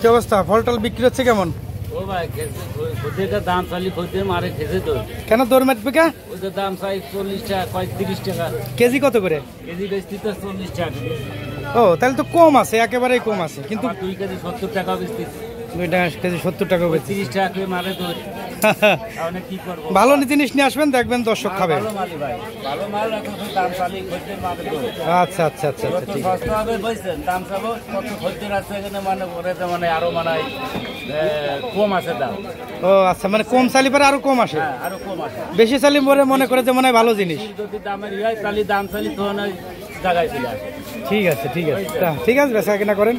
কি অবস্থা? ফল টল বিক্রি হচ্ছে কেমন? ও ভাই খদ্দের দাম চালি খদ্দের মারে খেতে তো কেন দৌড় মারবে কা? ওদের দাম চাই 40 টাকা, কয় 30 টাকা কেজি। কত করে কেজি? বেচতি তো 40 টাকা। ও তাহলে তো কম আছে, একেবারেই কম আছে। কিন্তু 2 কেজি 70 টাকা বেচতি। 2 কেজি 70 টাকা বেচতি। 30 টাকা করে মারে তো তাহলে কি করব? ভালো জিনিস নিয়ে আসবেন, দেখবেন দর্শক খাবে। ভালো মাল ভাই, ভালো মাল রাখো, দাম চালি খদ্দের মারে তো। আচ্ছা আচ্ছা আচ্ছা আচ্ছা, ঠিক আছে। সস্তা হবে বলছেন, দাম চাবো কত খদ্দের আছে এখানে, মানে ওরে তো মানে আরো মানে কম আছে দাম। ও আচ্ছা, মানে কম চালি পরে আরো কম আসে। হ্যাঁ, আরো কম আছে। বেশি চালি পরে মনে করে যে মনে হয় ভালো জিনিস। যদি দামের হয় তাহলে দাম চালি তো নয় জায়গায় চলে আসে। ঠিক আছে ঠিক আছে, ঠিক আছে, বেচা কিনা করেন,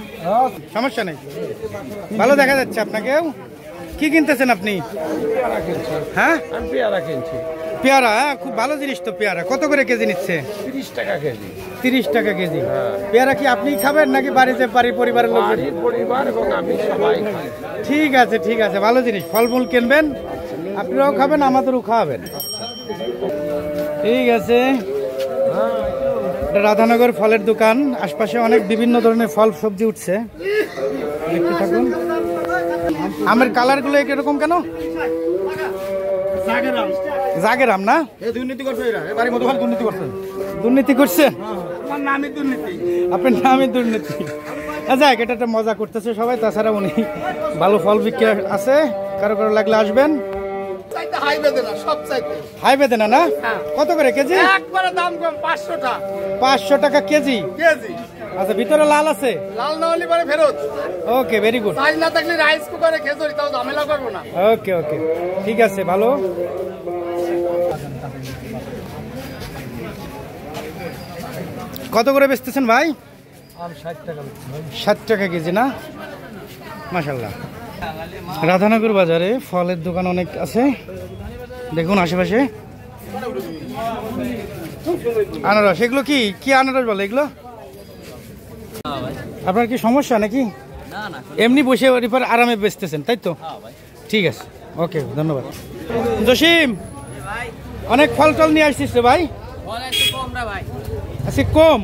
সমস্যা নেই। ভালো দেখা যাচ্ছে আপনাকে। কি কিনতেছেন আপনি? হ্যাঁ, পেয়ারা কিনছি। পেয়ারা? খুব ভালো জিনিস তো। পেয়ারা কত করে কেজি নিচ্ছে? 30 টাকা কেজি। 30 টাকা কেজি। পেয়ারা কি আপনি খাবেন নাকি বাড়িতে পরিবারের লোক? পরিবার এবং আমি সবাই খাই। ঠিক আছে ঠিক আছে, ভালো জিনিস। ফলমূল কিনবেন, আপনারাও খাবেন, আমাদেরও খাওয়াবেন। ঠিক আছে। রাধানগর ফলের দোকান, আশপাশে অনেক বিভিন্ন ধরনের ফল সবজি উঠছে, দেখতে থাকুন। আমের কালারগুলো এরকম কেন? জাগেরাম না? দুর্নীতি করছে এরা, এবারে মধুখাল দুর্নীতি করছে। দুর্নীতি করছে? আমার নামই দুর্নীতি। আপনার নামই দুর্নীতি। আচ্ছা, এটা একটা মজা করতেছে সবাই। তাছাড়া উনি ভালো ফল বিক্রি আছে, কারো কারো লাগলে আসবেন। হাই বেদেনা না? কত করে কেজি? একবারে দাম কম, 500 টাকা। 500 টাকা কেজি। আচ্ছা, ভিতরে লাল আছে? লাল না হলে পরে ফেরত। ওকে, ভেরি গুড। চাল না থাকলে রাইস কুকারে খেজুরি, তাও ঝামেলা করবো না। ওকে ওকে, ঠিক আছে, ভালো। কত করে বেচতেছেন ভাই? 60 টাকা। 60 টাকা কেজি না? মাশাআল্লাহ। রাধানগর বাজারে ফলের দোকান অনেক আছে, দেখুন আশেপাশে। আনারস, এগুলো কি কি আনারস বলে এগুলো? আপনার কি সমস্যা নাকি? না না, এমনি বসে এরপর আরামে বেচতেছেন, তাই তো? ঠিক আছে, ওকে, ধন্যবাদ। জসিম, অনেক ফল টল নিয়ে আসছিস রে ভাই। আচ্ছা, কম?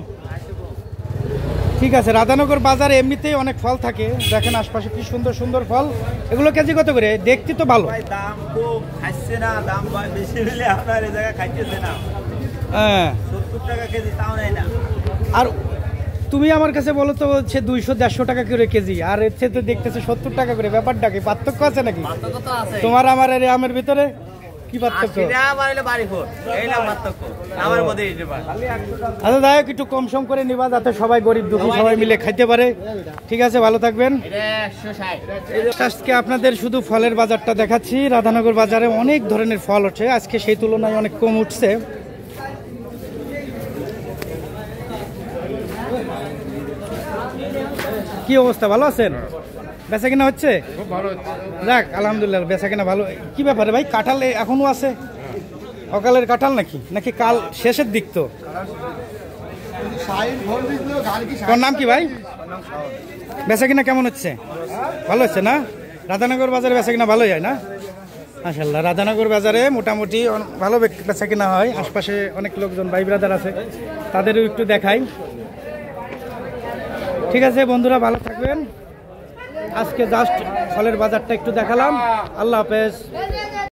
ঠিক আছে। রাধানগর বাজারে এমনিতেই অনেক ফল থাকে, দেখেন আশপাশে কি সুন্দর সুন্দর ফল। এগুলো কেজি কত করে? দেখতে তো ভালো। দাম খুব খাইছে না, দাম বেশি হলে আপনার এই জায়গা খাইতেছে না। হ্যাঁ, 70 টাকা কেজি, তাও নেই না। আর তুমি আমার কাছে বলো তো, হচ্ছে 200-150 টাকা করে কেজি, আর এর চেয়ে তো দেখতেছে 70 টাকা করে। ব্যাপারটা কি? পার্থক্য আছে নাকি তোমার আমার আর আমের ভিতরে? কি পার্থক্য? আচ্ছা, যাই হোক, একটু কম সম করে নিবা, যাতে সবাই গরিব দুঃখী সবাই মিলে খাইতে পারে। ঠিক আছে, ভালো থাকবেন। আজকে আপনাদের শুধু ফলের বাজারটা দেখাচ্ছি। রাধানগর বাজারে অনেক ধরনের ফল ওঠে, আজকে সেই তুলনায় অনেক কম উঠছে। কি অবস্থা, ভালো আছেন? বেচা কিনা হচ্ছে? যাক, আলহামদুলিল্লাহ, বেচা কিনা ভালো। কি ব্যাপারে ভাই, কাঁঠাল এখনো আছে? অকালের কাঁঠাল নাকি নাকি কাল শেষের দিক? তো তোমার নাম কি ভাই? বেচা কিনা কেমন হচ্ছে? ভালো হচ্ছে না? রাধানগর বাজারে বেচা কিনা ভালো যায় না? মাশাআল্লাহ, রাধানগর বাজারে মোটামুটি ভালো বেচা কিনা হয়। আশপাশে অনেক লোকজন, ভাই ব্রাদার আছে, তাদেরও একটু দেখাই। ঠিক আছে বন্ধুরা, ভালো থাকবেন। আজকে জাস্ট ফলের বাজারটা একটু দেখালাম। আল্লাহ হাফেজ।